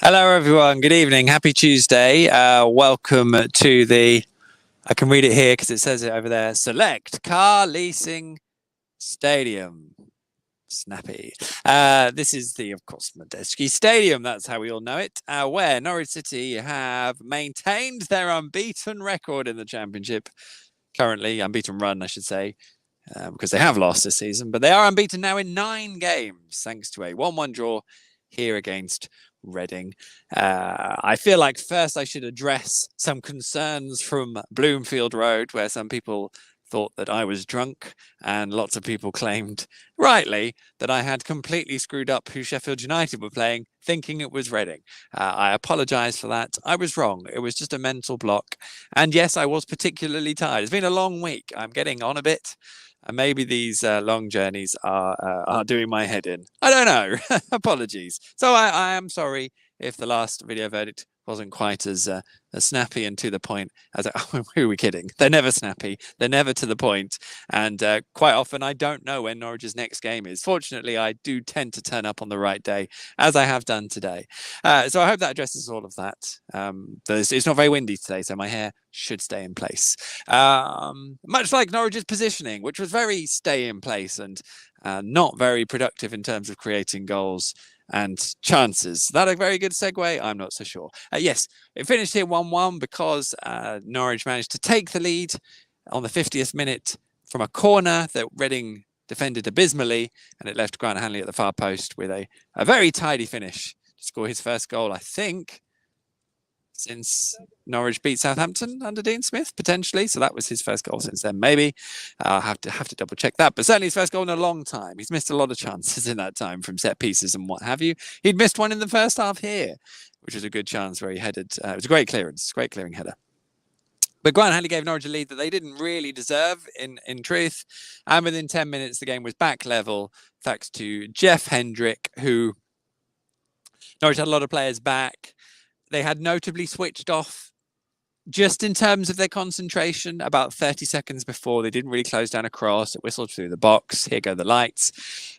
Hello, everyone. Good evening. Happy Tuesday. Welcome to I can read it here because it says it over there, Select Car Leasing Stadium. Snappy. This is of course, Medeski Stadium. That's how we all know it, where Norwich City have maintained their unbeaten record in the Championship. Currently, unbeaten run, I should say, because they have lost this season. But they are unbeaten now in 9 games, thanks to a 1-1 draw here against Reading. I feel like first I should address some concerns from Bloomfield Road, where some people thought that I was drunk, and lots of people claimed, rightly, that I had completely screwed up who Sheffield United were playing, thinking it was Reading. I apologise for that. I was wrong. It was just a mental block. And yes, I was particularly tired. It's been a long week. I'm getting on a bit. And maybe these long journeys are doing my head in. I don't know. Apologies. So I am sorry if the last video verdict wasn't quite as snappy and to the point as who are we kidding? They're never snappy. They're never to the point. And quite often I don't know when Norwich's next game is. Fortunately, I do tend to turn up on the right day, as I have done today. So I hope that addresses all of that. It's not very windy today, so my hair should stay in place. Much like Norwich's positioning, which was very stay in place and not very productive in terms of creating goals and chances. Is that a very good segue? I'm not so sure. Yes, it finished here 1-1 because Norwich managed to take the lead on the 50th minute from a corner that Reading defended abysmally, and it left Grant Hanley at the far post with a very tidy finish to score his first goal, I think, since Norwich beat Southampton under Dean Smith, potentially. So that was his first goal since then, maybe. I'll have to double check that. But certainly his first goal in a long time. He's missed a lot of chances in that time from set pieces and what have you. He'd missed one in the first half here, which was a good chance where he headed. It was a great clearance, great clearing header. But Grant Hanley gave Norwich a lead that they didn't really deserve, in truth. And within 10 minutes, the game was back level, thanks to Jeff Hendrick, who Norwich had a lot of players back. They had notably switched off just in terms of their concentration about 30 seconds before. They didn't really close down a cross. It whistled through the box. Here go the lights.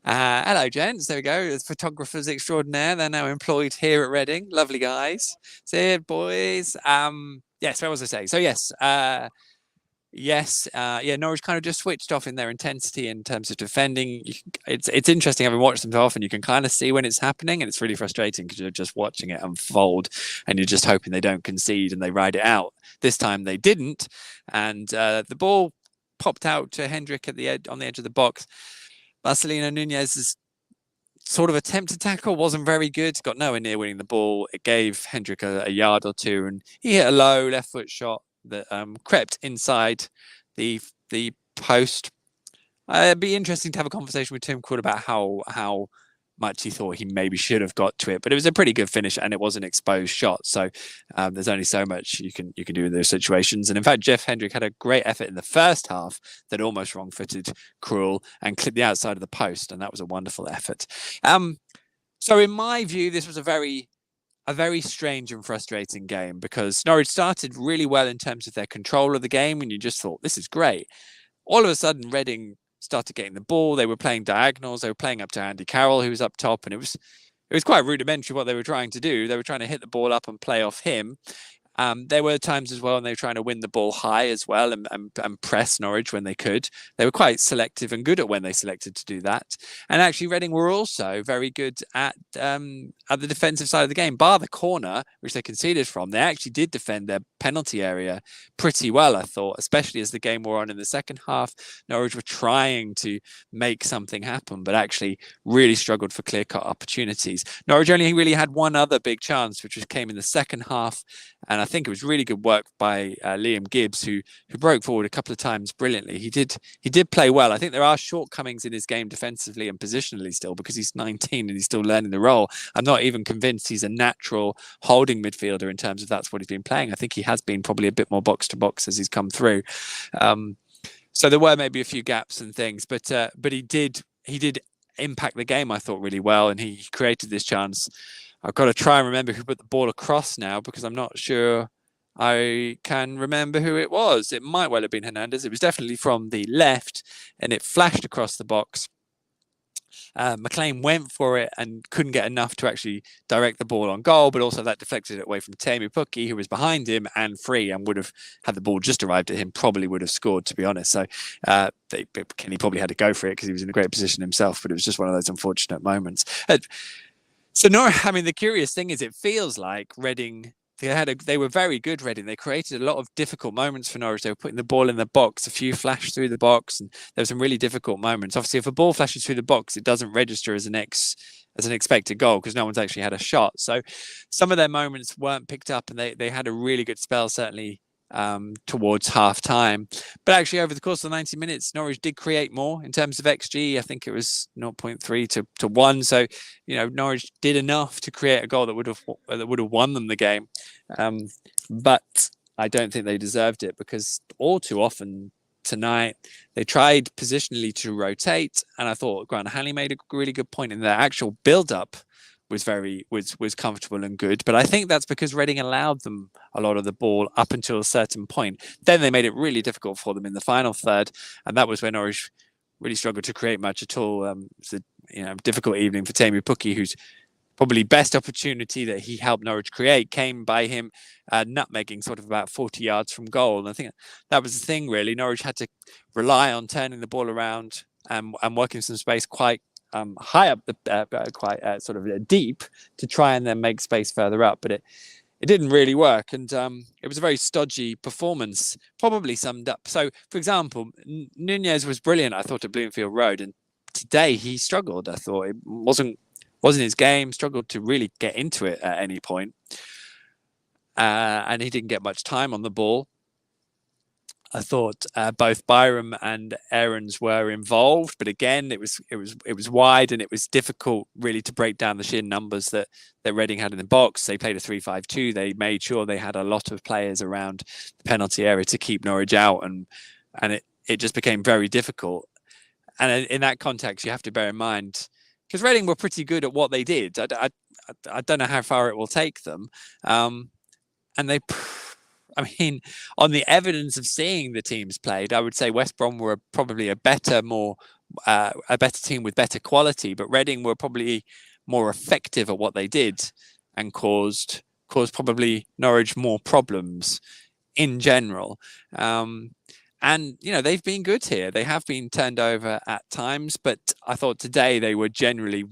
Hello, gents. There we go. The photographers extraordinaire. They're now employed here at Reading. Lovely guys. See it, boys. Yes, what was I saying? So, yes. Norwich kind of just switched off in their intensity in terms of defending. It's interesting, having watched them so often, you can kind of see when it's happening, and it's really frustrating because you're just watching it unfold and you're just hoping they don't concede and they ride it out. This time they didn't, and the ball popped out to Hendrick on the edge of the box. Marcelino Nunez's sort of attempt to tackle wasn't very good. Got nowhere near winning the ball. It gave Hendrick a yard or two, and he hit a low left foot shot that crept inside the post. It'd be interesting to have a conversation with Tim Krul about how much he thought he maybe should have got to it, but it was a pretty good finish and it was an exposed shot. So there's only so much you can do in those situations. And in fact, Jeff Hendrick had a great effort in the first half that almost wrong-footed Krul and clipped the outside of the post, and that was a wonderful effort. So in my view, this was a very strange and frustrating game because Norwich started really well in terms of their control of the game, and you just thought, this is great. All of a sudden, Reading started getting the ball. They were playing diagonals. They were playing up to Andy Carroll, who was up top, and it was quite rudimentary what they were trying to do. They were trying to hit the ball up and play off him. There were times as well, and they were trying to win the ball high as well and press Norwich when they could. They were quite selective and good at when they selected to do that. And actually, Reading were also very good at the defensive side of the game, bar the corner, which they conceded from. They actually did defend their penalty area pretty well, I thought, especially as the game wore on in the second half. Norwich were trying to make something happen, but actually really struggled for clear-cut opportunities. Norwich only really had one other big chance, which came in the second half, and I think it was really good work by Liam Gibbs, who broke forward a couple of times brilliantly. He did play well. I think there are shortcomings in his game defensively and positionally still, because he's 19 and he's still learning the role. I'm not even convinced he's a natural holding midfielder in terms of that's what he's been playing. I think he has been probably a bit more box to box as he's come through. So there were maybe a few gaps and things, but he did impact the game, I thought, really well, and he created this chance. I've got to try and remember who put the ball across now, because I'm not sure I can remember who it was. It might well have been Hernandez. It was definitely from the left, and it flashed across the box. McLean went for it and couldn't get enough to actually direct the ball on goal, but also that deflected it away from Teemu Pukki, who was behind him and free, and would have, had the ball just arrived at him, probably would have scored, to be honest. So Kenny probably had to go for it because he was in a great position himself, but it was just one of those unfortunate moments. I mean, the curious thing is, it feels like Reading, they were very good, Reading. They created a lot of difficult moments for Norwich. They were putting the ball in the box, a few flashed through the box, and there were some really difficult moments. Obviously, if a ball flashes through the box, it doesn't register as an expected goal because no one's actually had a shot. So some of their moments weren't picked up, and they had a really good spell, certainly towards half time. But actually, over the course of the 90 minutes, Norwich did create more in terms of XG. I think it was 0.3 to 1. So, Norwich did enough to create a goal that would have won them the game. But I don't think they deserved it, because all too often tonight they tried positionally to rotate, and I thought Grant Hanley made a really good point in their actual build-up was comfortable and good. But I think that's because Reading allowed them a lot of the ball up until a certain point. Then they made it really difficult for them in the final third, and that was when Norwich really struggled to create much at all. It was a difficult evening for Teemu Pukki, who's probably best opportunity that he helped Norwich create came by him nutmegging sort of about 40 yards from goal. And I think that was the thing, really. Norwich had to rely on turning the ball around and working some space quite high up quite sort of deep, to try and then make space further up, but it didn't really work, and it was a very stodgy performance, probably summed up. So, for example, Nunez was brilliant, I thought, at Bloomfield Road, and today he struggled. I thought it wasn't his game, struggled to really get into it at any point, and he didn't get much time on the ball. I thought both Byram and Aarons were involved, but again, it was wide, and it was difficult really to break down the sheer numbers that Reading had in the box. They played a 3-5-2. They made sure they had a lot of players around the penalty area to keep Norwich out, and it just became very difficult. And in that context, you have to bear in mind, because Reading were pretty good at what they did. I don't know how far it will take them, and they. I mean, on the evidence of seeing the teams played, I would say West Brom were probably a better team with better quality, but Reading were probably more effective at what they did, and caused probably Norwich more problems in general. And they've been good here. They have been turned over at times, but I thought today they were generally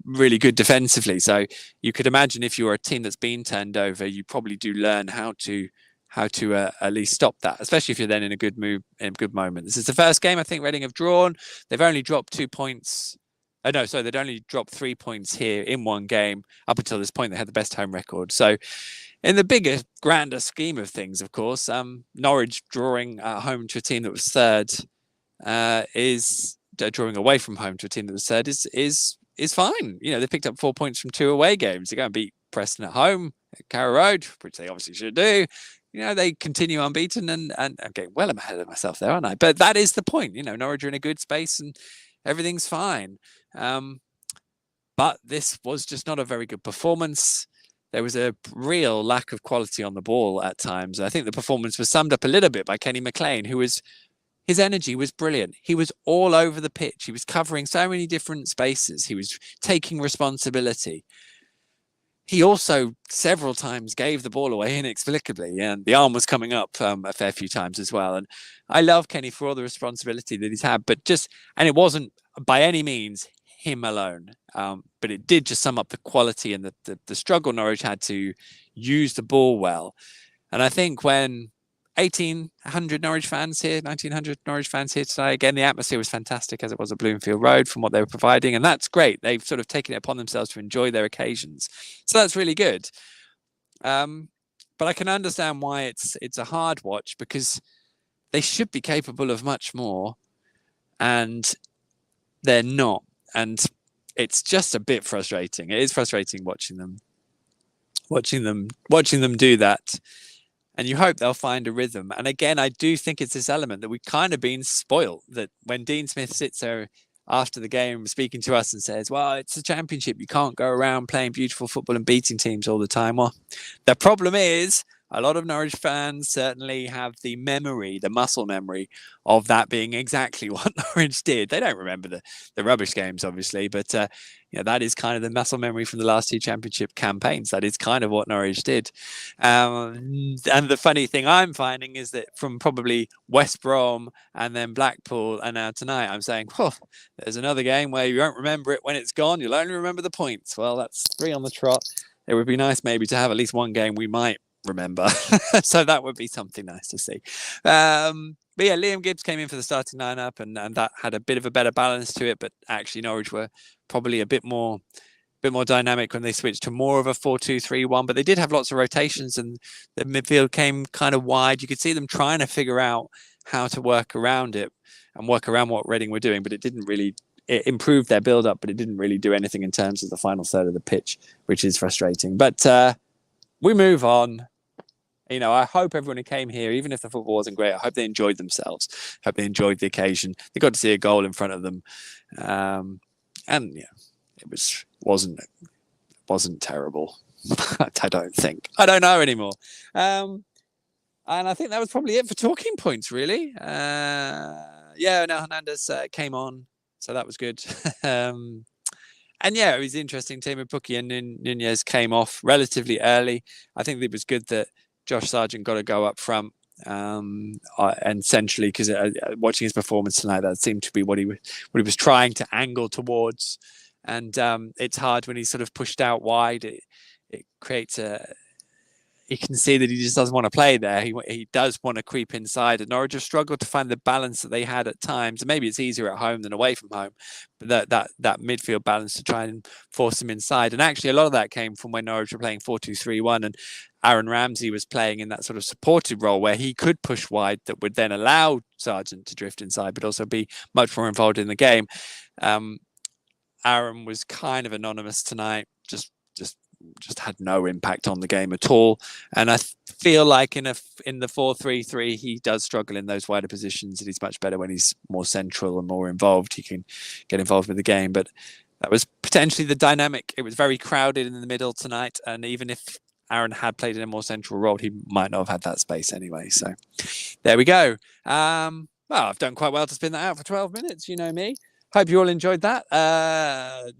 really good defensively. So you could imagine, if you're a team that's been turned over, you probably do learn how to at least stop that, especially if you're then in a good mood, in a good moment. This is the first game I think Reading have drawn. They've only dropped 2 points. They'd only dropped 3 points here in one game. Up until this point, they had the best home record. So in the bigger, grander scheme of things, of course, Norwich drawing at home to a team that was third is drawing away from home to a team that was third is fine. They picked up 4 points from 2 away games. They go and beat Preston at home at Carrow Road, which they obviously should do. They continue unbeaten, and I'm getting well ahead of myself there, aren't I? But that is the point. Norwich are in a good space and everything's fine. But this was just not a very good performance. There was a real lack of quality on the ball at times. I think the performance was summed up a little bit by Kenny McLean, his energy was brilliant. He was all over the pitch. He was covering so many different spaces. He was taking responsibility. He also several times gave the ball away inexplicably, and the arm was coming up a fair few times as well. And I love Kenny for all the responsibility that he's had, and it wasn't by any means him alone, but it did just sum up the quality and the struggle Norwich had to use the ball well. And I think when 1,800 Norwich fans here, 1,900 Norwich fans here today. Again, the atmosphere was fantastic, as it was at Bloomfield Road, from what they were providing, and that's great. They've sort of taken it upon themselves to enjoy their occasions, so that's really good. But I can understand why it's a hard watch, because they should be capable of much more, and they're not. And it's just a bit frustrating. It is frustrating watching them do that. And you hope they'll find a rhythm. And again, I do think it's this element that we've kind of been spoilt, that when Dean Smith sits there after the game speaking to us and says, well, it's the Championship, you can't go around playing beautiful football and beating teams all the time. Well, the problem is a lot of Norwich fans certainly have the muscle memory of that being exactly what Norwich did. They don't remember the rubbish games, obviously, but that is kind of the muscle memory from the last two championship campaigns. That is kind of what Norwich did. And the funny thing I'm finding is that from probably West Brom and then Blackpool and now tonight, I'm saying, there's another game where you won't remember it when it's gone. You'll only remember the points. Well, that's 3 on the trot. It would be nice maybe to have at least one game we might remember. So that would be something nice to see. But yeah, Liam Gibbs came in for the starting lineup, and that had a bit of a better balance to it. But actually, Norwich were probably a bit more dynamic when they switched to more of a 4-2-3-1. But they did have lots of rotations, and the midfield came kind of wide. You could see them trying to figure out how to work around it and work around what Reading were doing, but it didn't really. It improved their build-up, but it didn't really do anything in terms of the final third of the pitch, which is frustrating. But we move on. I hope everyone who came here, even if the football wasn't great, I hope they enjoyed themselves. I hope they enjoyed the occasion. They got to see a goal in front of them, and it wasn't terrible. I don't think. I don't know anymore. And I think that was probably it for talking points, really. Hernandez came on. So that was good. And it was interesting. Teemu Pukki and Nunez came off relatively early. I think it was good that Josh Sargent got to go up front and centrally, because watching his performance tonight, that seemed to be what he was trying to angle towards. And it's hard when he's sort of pushed out wide. It creates you can see that he just doesn't want to play there. He does want to creep inside, and Norwich have struggled to find the balance that they had at times. And maybe it's easier at home than away from home, but that midfield balance to try and force them inside. And actually, a lot of that came from when Norwich were playing 4-2-3-1, and Aaron Ramsey was playing in that sort of supportive role where he could push wide, that would then allow Sargent to drift inside, but also be much more involved in the game. Aaron was kind of anonymous tonight, just had no impact on the game at all. And I feel like in the 4-3-3, he does struggle in those wider positions, and he's much better when he's more central and more involved. He can get involved with the game. But that was potentially the dynamic. It was very crowded in the middle tonight, and even if Aaron had played in a more central role, he might not have had that space anyway. So there we go. I've done quite well to spin that out for 12 minutes. You know me. Hope you all enjoyed that.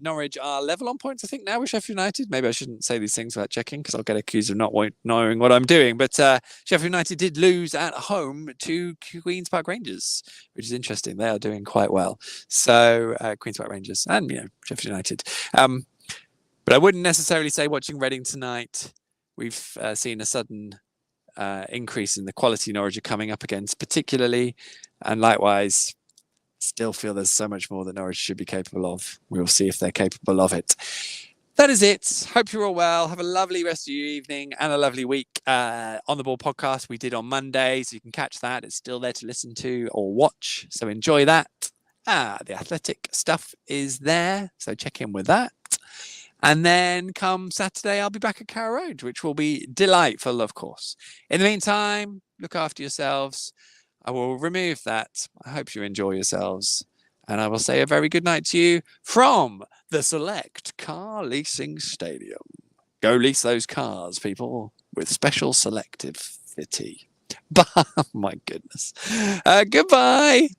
Norwich are level on points, I think, now with Sheffield United. Maybe I shouldn't say these things without checking, because I'll get accused of not knowing what I'm doing. But Sheffield United did lose at home to Queen's Park Rangers, which is interesting. They are doing quite well. So Queen's Park Rangers and Sheffield United. But I wouldn't necessarily say watching Reading tonight, we've seen a sudden increase in the quality Norwich are coming up against, particularly, and likewise, still feel there's so much more that Norwich should be capable of. We will see if they're capable of it. That is it. Hope you're all well. Have a lovely rest of your evening and a lovely week. On the Ball podcast we did on Monday, so you can catch that. It's still there to listen to or watch, so enjoy that. The athletic stuff is there, so check in with that. And then come Saturday, I'll be back at Carrow Road, which will be delightful, of course. In the meantime, look after yourselves. I will remove that. I hope you enjoy yourselves. And I will say a very good night to you from the Select Car Leasing Stadium. Go lease those cars, people, with special selectivity. Bye. Oh, my goodness. Goodbye.